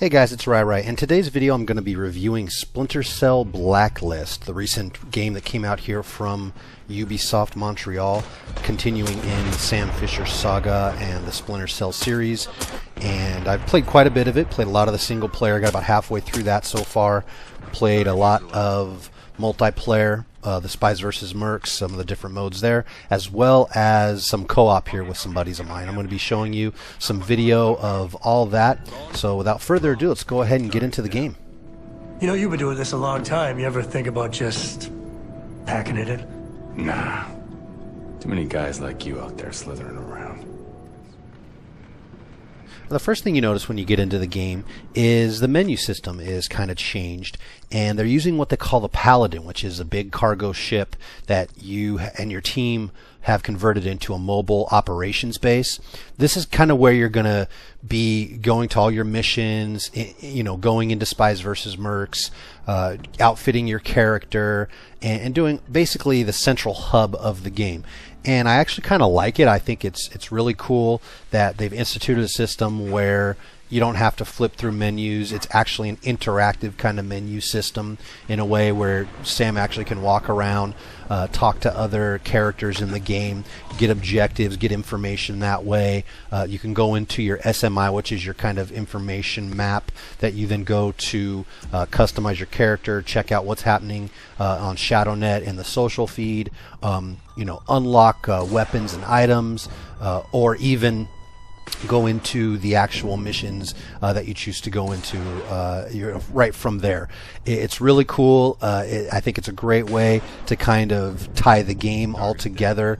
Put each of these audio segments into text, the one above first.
Hey guys, it's Rai. In today's video I'm going to be reviewing Splinter Cell Blacklist, the recent game that came out here from Ubisoft Montreal, continuing in the Sam Fisher saga and the Splinter Cell series. And I've played quite a bit of it, played a lot of the single player, got about halfway through that so far, played a lot of multiplayer, the Spies vs. Mercs, some of the different modes there, as well as some co-op here with some buddies of mine. I'm going to be showing you some video of all that. So without further ado, let's go ahead and get into the game. You know, you've been doing this a long time. You ever think about just packing it in? Nah. Too many guys like you out there slithering around. The first thing you notice when you get into the game is the menu system is kind of changed, and they're using what they call the Paladin, which is a big cargo ship that you and your team have converted into a mobile operations base. This is kind of where you're going to be going to all your missions, you know, going into Spies vs. Mercs, outfitting your character, and doing basically the central hub of the game. And I actually kind of like it. I think it's really cool that they've instituted a system where you don't have to flip through menus. It's actually an interactive kind of menu system in a way where Sam actually can walk around, talk to other characters in the game, get objectives, get information that way. You can go into your SMI, which is your kind of information map that you then go to customize your character, check out what's happening on ShadowNet and the social feed, you know, unlock weapons and items, or even go into the actual missions that you choose to go into right from there. It's really cool. I think it's a great way to kind of tie the game all together,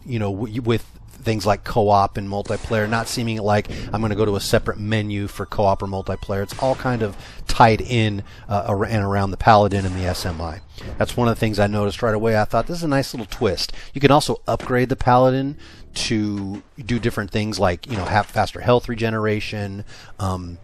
you know, with things like co-op and multiplayer, not seeming like I'm going to go to a separate menu for co-op or multiplayer. It's all kind of tied in and around the Paladin and the SMI. That's one of the things I noticed right away. I thought this is a nice little twist. You can also upgrade the Paladin to do different things like, you know, have faster health regeneration,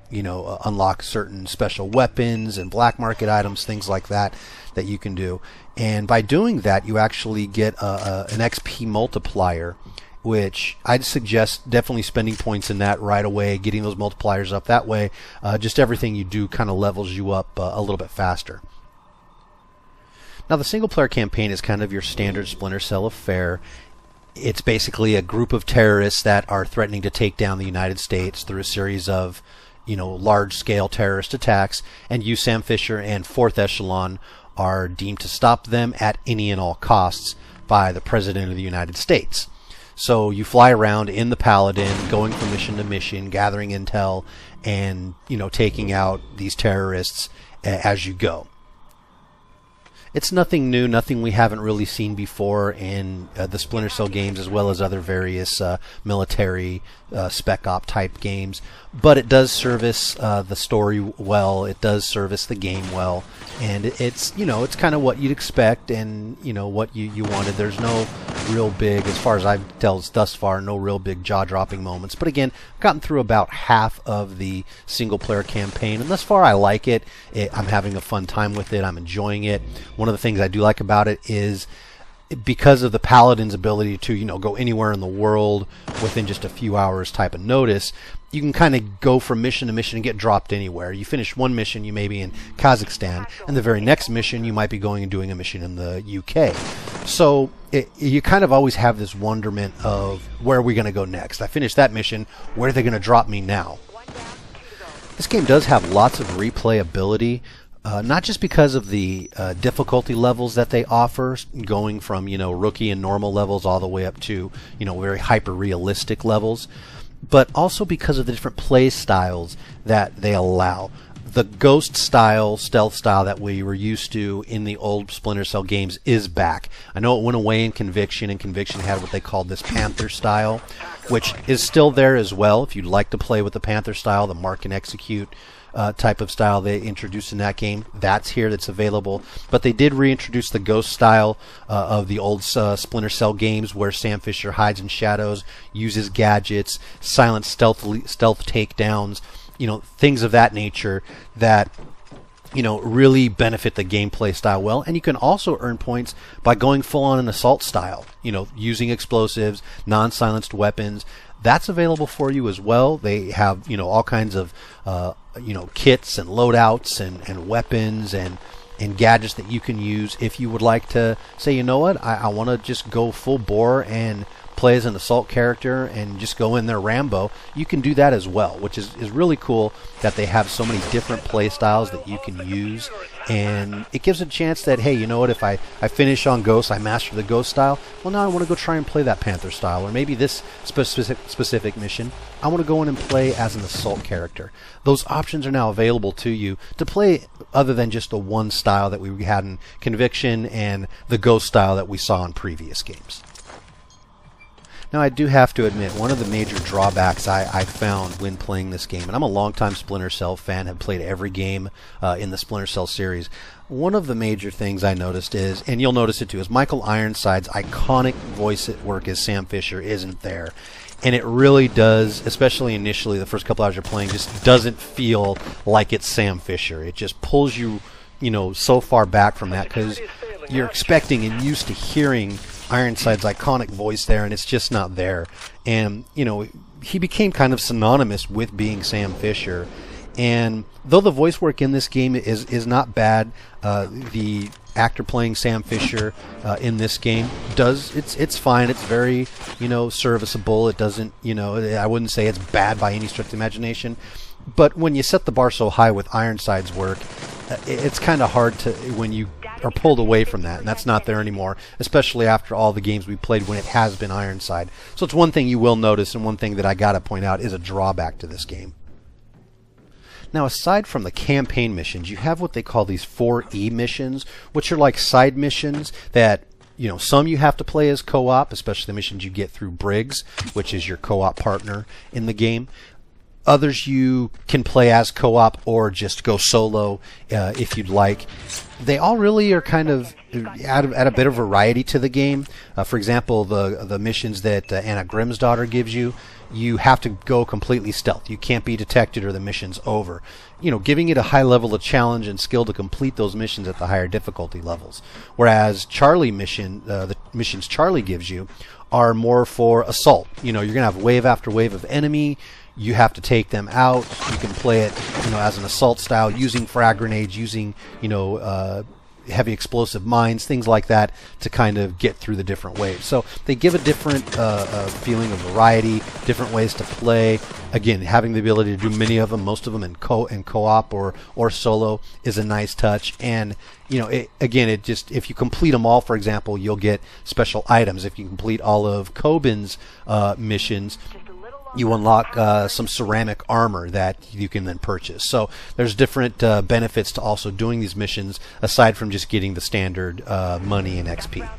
you know, unlock certain special weapons and black market items, things like that that you can do. And by doing that, you actually get an XP multiplier, which I'd suggest definitely spending points in that right away, getting those multipliers up that way. Just everything you do kind of levels you up a little bit faster. Now, the single player campaign is kind of your standard Splinter Cell affair. It's basically a group of terrorists that are threatening to take down the United States through a series of, you know, large-scale terrorist attacks, and you, Sam Fisher, and Fourth Echelon are deemed to stop them at any and all costs by the President of the United States. So you fly around in the Paladin, going from mission to mission, gathering intel, and, you know, taking out these terrorists as you go. It's nothing new, nothing we haven't really seen before in the Splinter Cell games, as well as other various military spec op type games. But it does service the story well. It does service the game well, and it's, you know, it's kind of what you'd expect, and, you know, what you wanted. There's no real big, as far as I've dealt thus far, no real big jaw-dropping moments. But again, I've gotten through about half of the single-player campaign, and thus far I like it. I'm having a fun time with it. I'm enjoying it. One of the things I do like about it is because of the Paladin's ability to, you know, go anywhere in the world within just a few hours type of notice, you can kind of go from mission to mission and get dropped anywhere. You finish one mission, you may be in Kazakhstan, and the very next mission you might be going and doing a mission in the UK. So you kind of always have this wonderment of, where are we going to go next? I finished that mission, where are they going to drop me now? This game does have lots of replayability. Not just because of the difficulty levels that they offer, going from, you know, rookie and normal levels all the way up to, you know, very hyper-realistic levels, but also because of the different play styles that they allow. The ghost style, stealth style that we were used to in the old Splinter Cell games is back. I know it went away in Conviction, and Conviction had what they called this Panther style, which is still there as well. If you'd like to play with the Panther style, the mark and execute type of style they introduced in that game, that's here, that's available. But they did reintroduce the ghost style of the old Splinter Cell games, where Sam Fisher hides in shadows, uses gadgets, silent stealth takedowns, you know, things of that nature that really benefit the gameplay style well. And you can also earn points by going full on an assault style, using explosives, non-silenced weapons. That's available for you as well. They have, all kinds of, kits and loadouts and weapons and gadgets that you can use if you would like to say, you know what, I want to just go full bore and play as an assault character and just go in there Rambo. You can do that as well, which is really cool that they have so many different play styles that you can use. And it gives a chance that, hey, you know what, if I finish on Ghost, I master the Ghost style, well, now I want to go try and play that Panther style. Or maybe this specific mission, I want to go in and play as an assault character. Those options are now available to you to play other than just the one style that we had in Conviction and the Ghost style that we saw in previous games. Now, I do have to admit, one of the major drawbacks I found when playing this game, and I'm a longtime Splinter Cell fan, have played every game in the Splinter Cell series. One of the major things I noticed is, and you'll notice it too, is Michael Ironside's iconic voice at work as Sam Fisher isn't there. And it really does, especially initially, the first couple hours you're playing, just doesn't feel like it's Sam Fisher. It just pulls you, so far back from that because you're expecting and used to hearing Ironside's iconic voice there, and it's just not there. And he became kind of synonymous with being Sam Fisher. And though the voice work in this game is not bad, the actor playing Sam Fisher in this game it's fine. It's very serviceable. It doesn't I wouldn't say it's bad by any stretch of the imagination. But when you set the bar so high with Ironside's work, it's kind of hard to when you are pulled away from that, and that's not there anymore, especially after all the games we played when it has been Ironside. So it's one thing you will notice, and one thing that I gotta point out is a drawback to this game. Now, aside from the campaign missions, you have what they call these 4E missions, which are like side missions that some you have to play as co-op, especially the missions you get through Briggs, which is your co-op partner in the game. Others you can play as co-op or just go solo if you'd like. They all really are kind of add a bit of variety to the game. For example, the missions that Anna Grimm's daughter gives you, you have to go completely stealth. You can't be detected or the mission's over. Giving it a high level of challenge and skill to complete those missions at the higher difficulty levels. Whereas the missions Charlie gives you are more for assault. You're going to have wave after wave of enemy. You have to take them out. You can play it, as an assault style, using frag grenades, using, heavy explosive mines, things like that, to kind of get through the different waves. So they give a different feeling of variety, different ways to play. Again, having the ability to do many of them, most of them in co-op or solo, is a nice touch. And if you complete them all, for example, you'll get special items. If you complete all of Coben's missions, you unlock some ceramic armor that you can then purchase. So there's different benefits to also doing these missions aside from just getting the standard money and XP.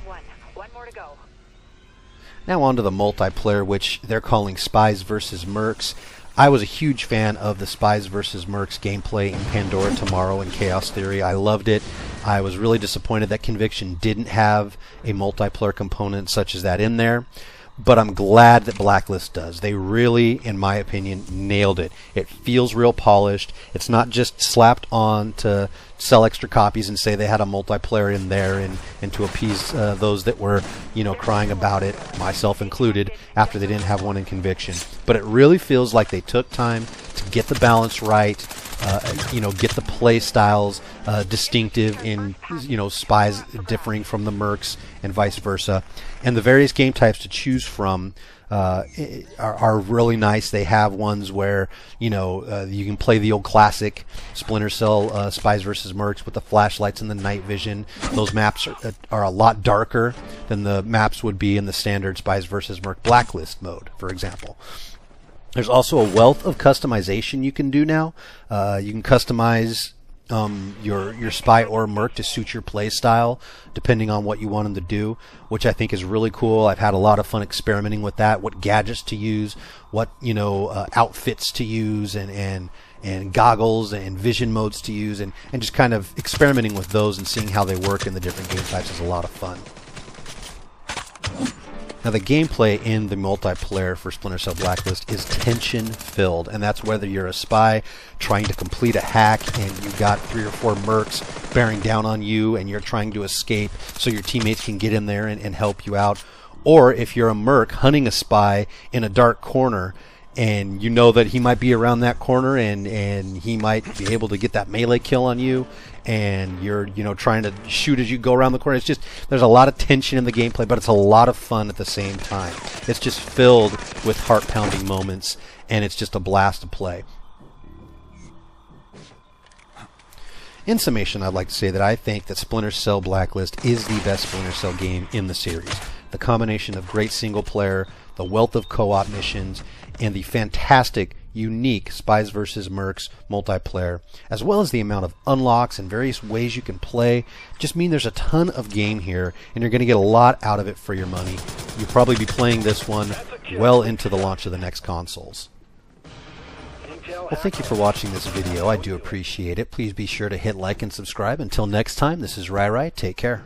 Now on to the multiplayer, which they're calling Spies vs. Mercs. I was a huge fan of the Spies vs. Mercs gameplay in Pandora Tomorrow and Chaos Theory. I loved it. I was really disappointed that Conviction didn't have a multiplayer component such as that in there. But I'm glad that Blacklist does. They really, in my opinion, nailed it. It feels real polished. It's not just slapped on to sell extra copies and say they had a multiplayer in there and to appease those that were, crying about it, myself included, after they didn't have one in Conviction. But it really feels like they took time to get the balance right, get the play styles distinctive in, Spies differing from the Mercs and vice versa. And the various game types to choose from are really nice. They have ones where, you can play the old classic Splinter Cell Spies vs. Mercs with the flashlights and the night vision. Those maps are a lot darker than the maps would be in the standard Spies vs. Merc Blacklist mode, for example. There's also a wealth of customization you can do now. You can customize your spy or merc to suit your play style, depending on what you want them to do, which I think is really cool. I've had a lot of fun experimenting with that, what gadgets to use, what outfits to use, and goggles and vision modes to use, and just kind of experimenting with those and seeing how they work in the different game types is a lot of fun. Now, the gameplay in the multiplayer for Splinter Cell Blacklist is tension-filled, and that's whether you're a spy trying to complete a hack and you got 3 or 4 mercs bearing down on you and you're trying to escape so your teammates can get in there and help you out, or if you're a merc hunting a spy in a dark corner and you know that he might be around that corner and he might be able to get that melee kill on you, and you're trying to shoot as you go around the corner. It's just, there's a lot of tension in the gameplay, but it's a lot of fun at the same time. It's just filled with heart-pounding moments, and it's just a blast to play. In summation, I'd like to say that I think that Splinter Cell Blacklist is the best Splinter Cell game in the series. The combination of great single player, the wealth of co-op missions, and the fantastic, unique Spies vs. Mercs multiplayer, as well as the amount of unlocks and various ways you can play, just mean there's a ton of game here, and you're going to get a lot out of it for your money. You'll probably be playing this one well into the launch of the next consoles. Well, thank you for watching this video. I do appreciate it. Please be sure to hit like and subscribe. Until next time, this is Rai. Take care.